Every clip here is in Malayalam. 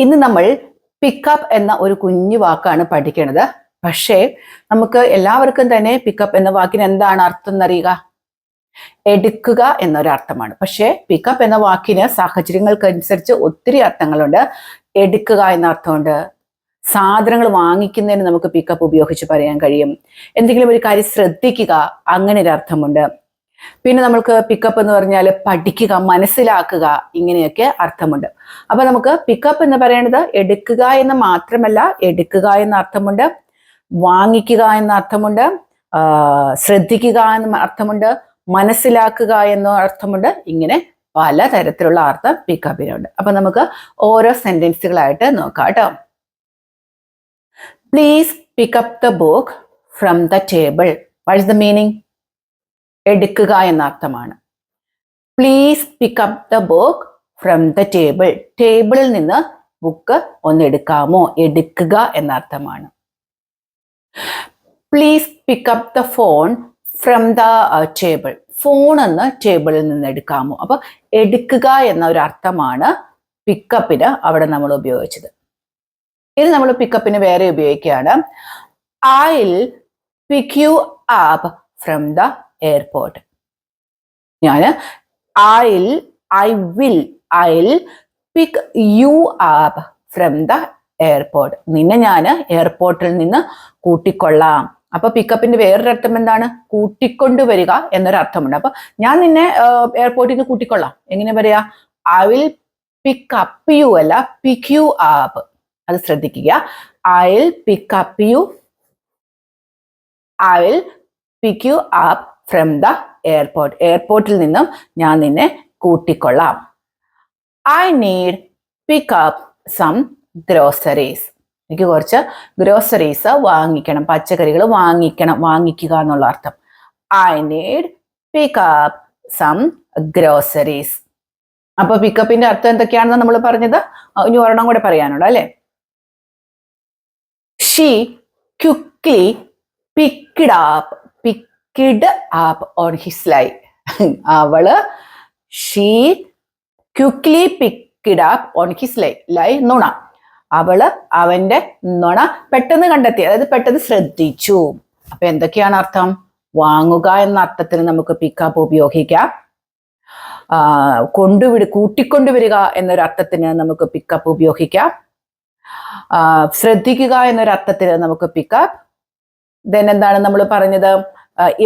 ഇന്ന് നമ്മൾ പിക്കപ്പ് എന്ന ഒരു കുഞ്ഞു വാക്കാണ് പഠിക്കുന്നത്. പക്ഷേ നമുക്ക് എല്ലാവർക്കും തന്നെ പിക്കപ്പ് എന്ന വാക്കിന് എന്താണ് അർത്ഥം എന്നറിയുക? എടുക്കുക എന്നൊരർത്ഥമാണ്. പക്ഷേ പിക്കപ്പ് എന്ന വാക്കിന് സാഹചര്യങ്ങൾക്കനുസരിച്ച് ഒത്തിരി അർത്ഥങ്ങളുണ്ട്. എടുക്കുക എന്ന അർത്ഥമുണ്ട്. സാധനങ്ങൾ വാങ്ങിക്കുന്നതിന് നമുക്ക് പിക്കപ്പ് ഉപയോഗിച്ച് പറയാൻ കഴിയും. എന്തെങ്കിലും ഒരു കാര്യം ശ്രദ്ധിക്കുക, അങ്ങനെ ഒരു അർത്ഥമുണ്ട്. പിന്നെ നമുക്ക് പിക്കപ്പ് എന്ന് പറഞ്ഞാൽ പഠിക്കുക, മനസ്സിലാക്കുക, ഇങ്ങനെയൊക്കെ അർത്ഥമുണ്ട്. അപ്പൊ നമുക്ക് പിക്കപ്പ് എന്ന് പറയുന്നത് എടുക്കുക എന്ന് മാത്രമല്ല, എടുക്കുക എന്ന അർത്ഥമുണ്ട്, വാങ്ങിക്കുക എന്ന അർത്ഥമുണ്ട്, ശ്രദ്ധിക്കുക എന്ന അർത്ഥമുണ്ട്, മനസ്സിലാക്കുക എന്ന അർത്ഥമുണ്ട്. ഇങ്ങനെ പലതരത്തിലുള്ള അർത്ഥം പിക്കപ്പിനുണ്ട്. അപ്പൊ നമുക്ക് ഓരോ സെന്റൻസുകളായിട്ട് നോക്കാം കേട്ടോ. Please pickup the book from the table. What is the meaning? എടുക്കുക എന്ന അർത്ഥമാണ്. Please pickup the book from the table. ടേബിളിൽ നിന്ന് ബുക്ക് ഒന്ന് എടുക്കാമോ? എടുക്കുക എന്ന അർത്ഥമാണ്. Please pickup the phone from the table. Phone എന്ന് ടേബിളിൽ നിന്ന് എടുക്കാമോ? അപ്പൊ എടുക്കുക എന്ന ഒരു അർത്ഥമാണ് പിക്കപ്പിന് അവിടെ നമ്മൾ ഉപയോഗിച്ചത്. ഇത് നമ്മൾ പിക്കപ്പിന് വേറെ ഉപയോഗിക്കുകയാണ്. I will pick you up from the airport. I will pick you up from the airport. നിന്നെ ഞാൻ എയർപോർട്ടിൽ നിന്ന് കൂട്ടിക്കൊള്ളാം. അപ്പൊ പിക്കപ്പിന്റെ വേറൊരു അർത്ഥം എന്താണ്? കൂട്ടിക്കൊണ്ടുവരിക എന്നൊരർത്ഥമുണ്ട്. അപ്പൊ ഞാൻ നിന്നെ എയർപോർട്ടിൽ നിന്ന് കൂട്ടിക്കൊള്ളാം. എങ്ങനെ പറയാ? I will pick up you അല്ല, പിക്ക് യു അപ്പ്. അത് ശ്രദ്ധിക്കുക. I will pick up you, I will pick you up from the airport. എയർപോർട്ടിൽ നിന്നും ഞാൻ നിന്നെ കൂട്ടിക്കൊള്ളാം. I need pick up some groceries. എനിക്ക് കുറച്ച് ഗ്രോസറീസ് വാങ്ങിക്കണം, പച്ചക്കറികൾ വാങ്ങിക്കണം, വാങ്ങിക്കുക എന്നുള്ള അർത്ഥം. I need pick up some groceries. അപ്പൊ പിക്കപ്പിന്റെ അർത്ഥം എന്തൊക്കെയാണെന്ന് നമ്മൾ പറഞ്ഞത്. ഇനി ഒരെണ്ണം കൂടെ പറയാനുണ്ട് അല്ലെ. She quickly picked up, picked up on his lie. അവള് she quickly picked up on his lie. Lie നുണ. അവള് അവന്റെ നുണ പെട്ടെന്ന് കണ്ടെത്തി, അതായത് പെട്ടെന്ന് ശ്രദ്ധിച്ചു. അപ്പൊ എന്തൊക്കെയാണ് അർത്ഥം? വാങ്ങുക എന്ന അർത്ഥത്തിന് നമുക്ക് പിക്കപ്പ് ഉപയോഗിക്കാം. കൂട്ടിക്കൊണ്ടുവരിക എന്നൊരർത്ഥത്തിന് നമുക്ക് പിക്കപ്പ് ഉപയോഗിക്കാം. ശ്രദ്ധിക്കുക എന്നൊരർത്ഥത്തിന് നമുക്ക് പിക്കപ്പ്. ദെൻ എന്താണ് നമ്മൾ പറഞ്ഞത്?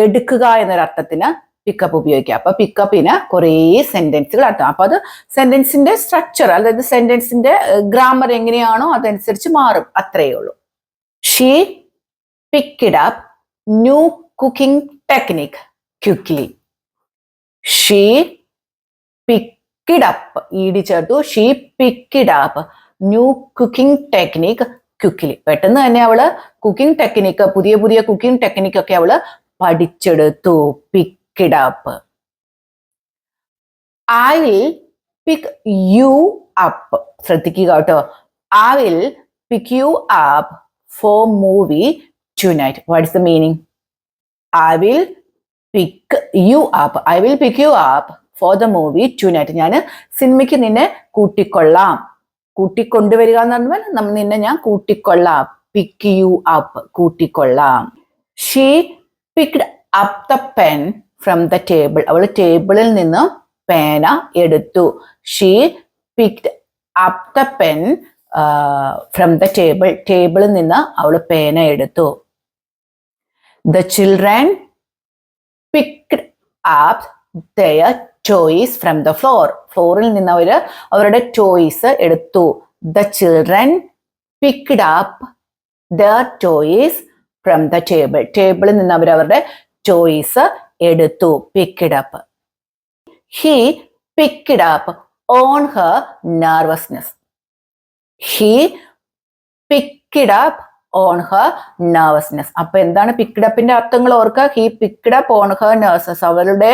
എടുക്കുക എന്നൊരർത്ഥത്തിന് പിക്കപ്പ് ഉപയോഗിക്കാം. അപ്പൊ പിക്കപ്പിന് കുറേ സെന്റൻസുകൾ അർത്ഥം. അപ്പൊ അത് സെന്റൻസിന്റെ സ്ട്രക്ചർ, അതായത് സെന്റൻസിന്റെ ഗ്രാമർ എങ്ങനെയാണോ അതനുസരിച്ച് മാറും, അത്രയേ ഉള്ളൂ. She picked up new cooking technique quickly. She picked up, ED ചേർത്തു. She picked up new cooking technique quickly. പെട്ടെന്ന് തന്നെ അവള് കുക്കിംഗ് ടെക്നിക്ക്, പുതിയ പുതിയ കുക്കിംഗ് ടെക്നിക്ക് ഒക്കെ അവള് പഠിച്ചെടുത്തു. Picked up. I will pick you up. ശ്രദ്ധിക്കുക കേട്ടോ. I will pick you up for movie tonight. What is the meaning? I will pick you up, I will pick you up for the movie tonight. ഞാൻ സിനിമയ്ക്ക് നിന്നെ കൂട്ടിക്കൊള്ളാം. കൂട്ടിക്കൊണ്ടുവരിക എന്ന് പറഞ്ഞാൽ നിന്നെ ഞാൻ കൂട്ടിക്കൊള്ളാം. പിക്ക് യു അപ്പ്, കൂട്ടിക്കൊള്ളാം. She picked up the pen from the table. അവൾ ടേബിളിൽ നിന്ന് പേന എടുത്തു. She picked up the pen from the table. ടേബിളിൽ നിന്ന് അവൾ പേന എടുത്തു. The children picked up their toys from the floor. ഫ്ലോറിൽ നിന്ന് അവരുടെ ടോയ്സ് എടുത്തു. The children picked up their toys from the table. ടേബിളിൽ നിന്ന് അവരുടെ ടോയ്സ് എടുത്തു. picked up. He picked up on her nervousness. He picked up on her nervousness. അപ്പൊ എന്താണ് പിക്ക്ഡ് അപ്പിന്റെ അർത്ഥങ്ങൾ ഓർക്കുക. He picked up on her nervousness. അവളുടെ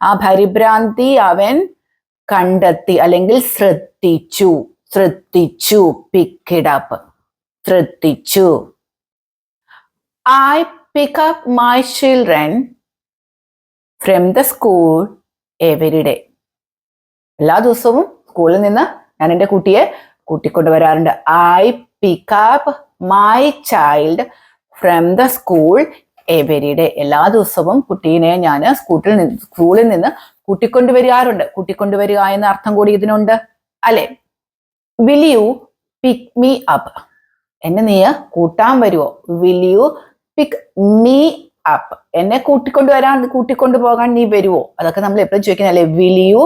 ആ പരിഭ്രാന്തി അവൻ കണ്ടെത്തി അല്ലെങ്കിൽ ശ്രദ്ധിച്ചു. പിക്ക്ഡ് അപ്പ്, ശ്രദ്ധിച്ചു. I pick up my children from the school every day. എല്ലാ ദിവസവും സ്കൂളിൽ നിന്ന് ഞാൻ എൻ്റെ കുട്ടിയെ കൂട്ടിക്കൊണ്ടുവരാറുണ്ട്. I pick up my child from the school every day. എല്ലാ ദിവസവും കുട്ടീനെ ഞാൻ സ്കൂളിൽ നിന്ന് കൂട്ടിക്കൊണ്ടുവരാറുണ്ട്. കൂട്ടിക്കൊണ്ടുവരിക എന്ന അർത്ഥം കൂടി ഇതിനുണ്ട് അല്ലെ. Will you pick me up? എന്നെ നീ കൂട്ടാൻ വരുമോ? Will you pick me up? എന്നെ കൂട്ടിക്കൊണ്ടുപോകാൻ നീ വരുമോ? അതൊക്കെ നമ്മൾ എപ്പോഴും ചോദിക്കുന്നല്ലേ. Will you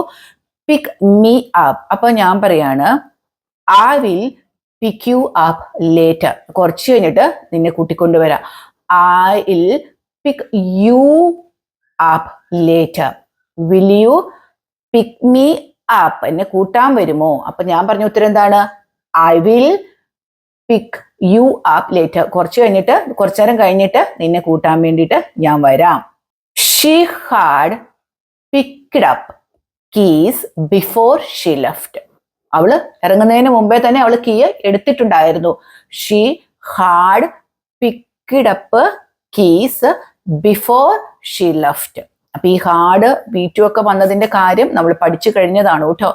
pick me up? അപ്പൊ ഞാൻ പറയാണ് I will pick you up later. കുറച്ച് കഴിഞ്ഞിട്ട് നിന്നെ കൂട്ടിക്കൊണ്ടുവരാം. I will pick you up later. Will you pick me up? എന്നെ കൂട്ടാൻ വരുമോ? അപ്പൊ ഞാൻ പറഞ്ഞ ഉത്തരം എന്താണ്? I will pick you up later. കുറച്ചു നേരം കഴിഞ്ഞിട്ട് നിന്നെ കൂട്ടാൻ വേണ്ടിയിട്ട് ഞാൻ വരാം. She had picked up keys before she left. അവള് ഇറങ്ങുന്നതിന് മുമ്പേ തന്നെ അവള് കീ എടുത്തിട്ടുണ്ടായിരുന്നു. She had picked up keys before she left. അപ്പൊ ഈ ഹാഡ് ബി2 ഒക്കെ വന്നതിന്റെ കാര്യം നമ്മൾ പഠിച്ചു കഴിഞ്ഞതാണ് കേട്ടോ.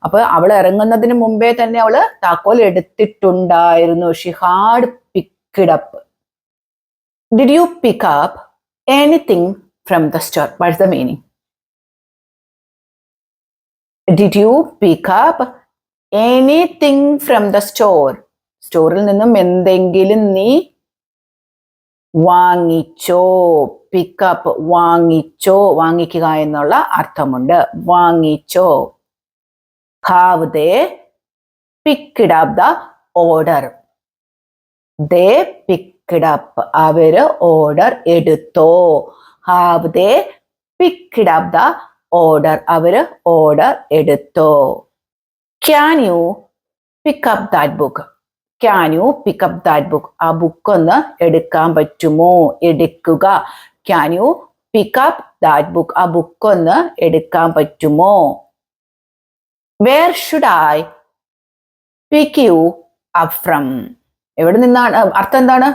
അപ്പൊ അവൾ ഇറങ്ങുന്നതിന് മുമ്പേ തന്നെ അവള് താക്കോൽ എടുത്തിട്ടുണ്ടായിരുന്നു. She had picked up. Did you pick up anything from the store? What is the meaning? Did you pick up anything from the store? സ്റ്റോറിൽ നിന്നും എന്തെങ്കിലും നീ വാങ്ങിച്ചോ? പിക്കപ്പ് വാങ്ങിച്ചോ, വാങ്ങിക്കുക എന്നുള്ള അർത്ഥമുണ്ട്. വാങ്ങിച്ചോ. Have they picked up the order? They picked up. അവര് ഓർഡർ എടുത്തോ? Have they picked up the order? അവര് ഓർഡർ എടുത്തോ? Can you pick up that book? Can you pick up that book? ആ ബുക്ക് ഒന്ന് എടുക്കാൻ പറ്റുമോ? എടുക്കുക. Can you pick up that book? ആ ബുക്ക് ഒന്ന് എടുക്കാൻ പറ്റുമോ? Where should I pick you up from? എവിടെ നിന്നാണ്? അർത്ഥം എന്താണ്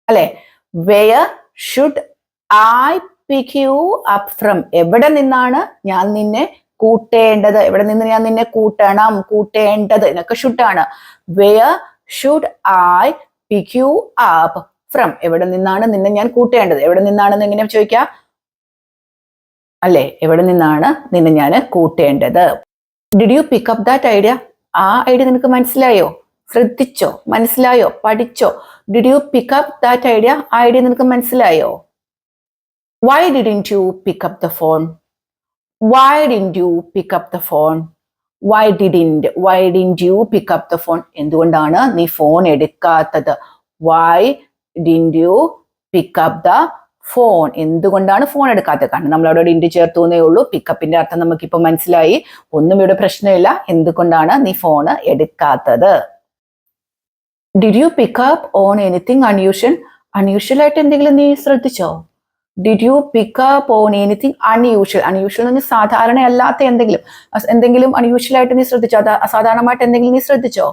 അല്ലെ? Where should I pick you up from? എവിടെ നിന്നാണ് ഞാൻ നിന്നെ കൂട്ടേണ്ടത്? എവിടെ നിന്ന് ഞാൻ നിന്നെ കൂട്ടണം? കൂട്ടേണ്ടത് എന്നൊക്കെ ഷുഡാണ്. Where should I pick you up from? എവിടെ നിന്നാണ് നിന്നെ ഞാൻ കൂട്ടേണ്ടത്? എവിടെ നിന്നാണെന്ന് എങ്ങനെ ചോദിക്കാം അല്ലെ? എവിടെ നിന്നാണ് നിന്നെ ഞാൻ കൂട്ടേണ്ടത്? Did you pick up that idea? ആ ഐഡിയ നിനക്ക് മനസ്സിലായോ? ശ്രദ്ധിച്ചോ? മനസ്സിലായോ? പഠിച്ചോ? Did you pick up that idea? ആ ഐഡിയ നിനക്ക് മനസ്സിലായോ? Why didn't you pick up the phone? Why didn't you pick up the phone? Why didn't you pick up the phone? എന്തുകൊണ്ടാണ് നീ ഫോൺ എടുക്കാത്തത്? Why didn't you pick up the phone? എന്തുകൊണ്ടാണ് ഫോൺ എടുക്കാത്തത്? കാരണം നമ്മൾ അവിടെ ഡിൻഡ് ചേർത്തുന്നേ ഉള്ളൂ. പിക്കപ്പിന്റെ അർത്ഥം നമുക്കിപ്പോ മനസ്സിലായി. ഒന്നും ഇവിടെ പ്രശ്നമില്ല. എന്തുകൊണ്ടാണ് നീ ഫോൺ എടുക്കാത്തത്? Did you pick up on anything unusual? Unusual ആയിട്ട് എന്തെങ്കിലും നീ ശ്രദ്ധിച്ചോ? Did you pick up on anything unusual? Unusual എന്ന് സാധാരണ അല്ലാത്ത എന്തെങ്കിലും unusual ആയിട്ട് നീ ശ്രദ്ധിച്ചോ? അസാധാരണമായിട്ട് എന്തെങ്കിലും നീ ശ്രദ്ധിച്ചോ?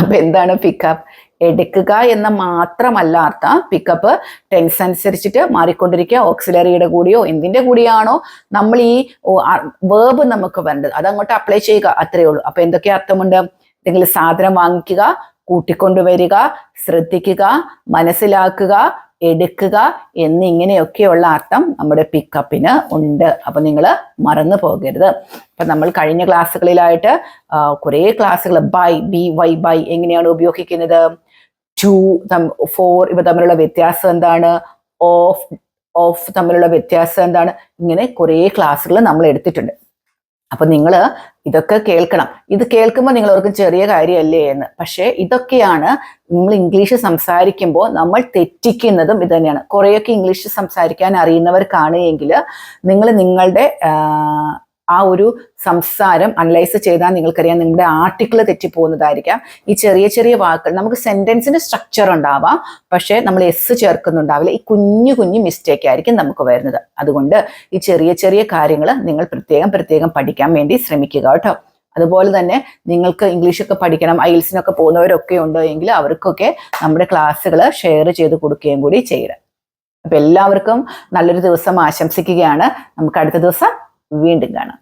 അപ്പൊ എന്താണ് പിക്കപ്പ്? എടുക്കുക എന്ന മാത്രമല്ല അർത്ഥം. പിക്കപ്പ് ടെൻസ് അനുസരിച്ചിട്ട് മാറിക്കൊണ്ടിരിക്കുക. ഓക്സിലറിയുടെ കൂടിയോ എന്തിന്റെ കൂടിയാണോ നമ്മൾ ഈ വേർബ് നമുക്ക് വേണ്ടത് അതങ്ങോട്ട് അപ്ലൈ ചെയ്യുക, അത്രയേ ഉള്ളൂ. അപ്പൊ എന്തൊക്കെ അർത്ഥമുണ്ട്? എന്തെങ്കിലും സാധനം വാങ്ങിക്കുക, കൂട്ടിക്കൊണ്ടുവരിക, ശ്രദ്ധിക്കുക, മനസ്സിലാക്കുക, എടുക്കുക എന്നിങ്ങനെയൊക്കെയുള്ള അർത്ഥം നമ്മുടെ പിക്കപ്പിന് ഉണ്ട്. അപ്പൊ നിങ്ങൾ മറന്നു പോകരുത്. അപ്പൊ നമ്മൾ കഴിഞ്ഞ ക്ലാസ്സുകളിലായിട്ട് കുറെ ക്ലാസ്സുകൾ ബൈ, ബി വൈ ബൈ എങ്ങനെയാണ് ഉപയോഗിക്കുന്നത്, ടു, ഫോർ ഇവ തമ്മിലുള്ള വ്യത്യാസം എന്താണ്, ഓഫ് തമ്മിലുള്ള വ്യത്യാസം എന്താണ്, ഇങ്ങനെ കുറെ ക്ലാസ്സുകൾ നമ്മൾ എടുത്തിട്ടുണ്ട്. അപ്പൊ നിങ്ങൾ ഇതൊക്കെ കേൾക്കണം. ഇത് കേൾക്കുമ്പോൾ നിങ്ങൾ ഓർക്കും ചെറിയ കാര്യമല്ലേ എന്ന്. പക്ഷേ ഇതൊക്കെയാണ് നിങ്ങൾ ഇംഗ്ലീഷ് സംസാരിക്കുമ്പോൾ നമ്മൾ തെറ്റിക്കുന്നതും ഇത് തന്നെയാണ്. കുറേയൊക്കെ ഇംഗ്ലീഷ് സംസാരിക്കാൻ അറിയുന്നവർക്കാണ് എങ്കിൽ നിങ്ങൾ നിങ്ങളുടെ ആ ഒരു സംസാരം അനലൈസ് ചെയ്താൽ നിങ്ങൾക്കറിയാം നിങ്ങളുടെ ആർട്ടിക്കിൾ തെറ്റിപ്പോകുന്നതായിരിക്കാം. ഈ ചെറിയ ചെറിയ വാക്കുകൾ നമുക്ക് സെന്റൻസിന്റെ സ്ട്രക്ചർ ഉണ്ടാവാം, പക്ഷേ നമ്മൾ എസ് ചേർക്കുന്നുണ്ടാവില്ല. ഈ കുഞ്ഞു മിസ്റ്റേക്ക് ആയിരിക്കും നമുക്ക് വരുന്നത്. അതുകൊണ്ട് ഈ ചെറിയ ചെറിയ കാര്യങ്ങൾ നിങ്ങൾ പ്രത്യേകം പഠിക്കാൻ വേണ്ടി ശ്രമിക്കുക കേട്ടോ. അതുപോലെ തന്നെ നിങ്ങൾക്ക് ഇംഗ്ലീഷൊക്കെ പഠിക്കണം, ഐൽസിനൊക്കെ പോകുന്നവരൊക്കെ ഉണ്ട് എങ്കിൽ അവർക്കൊക്കെ നമ്മുടെ ക്ലാസ്സുകൾ ഷെയർ ചെയ്ത് കൊടുക്കുകയും കൂടി ചെയ്യണം. അപ്പൊ എല്ലാവർക്കും നല്ലൊരു ദിവസം ആശംസിക്കുകയാണ്. നമുക്ക് അടുത്ത ദിവസം വീണ്ടും കാണാം.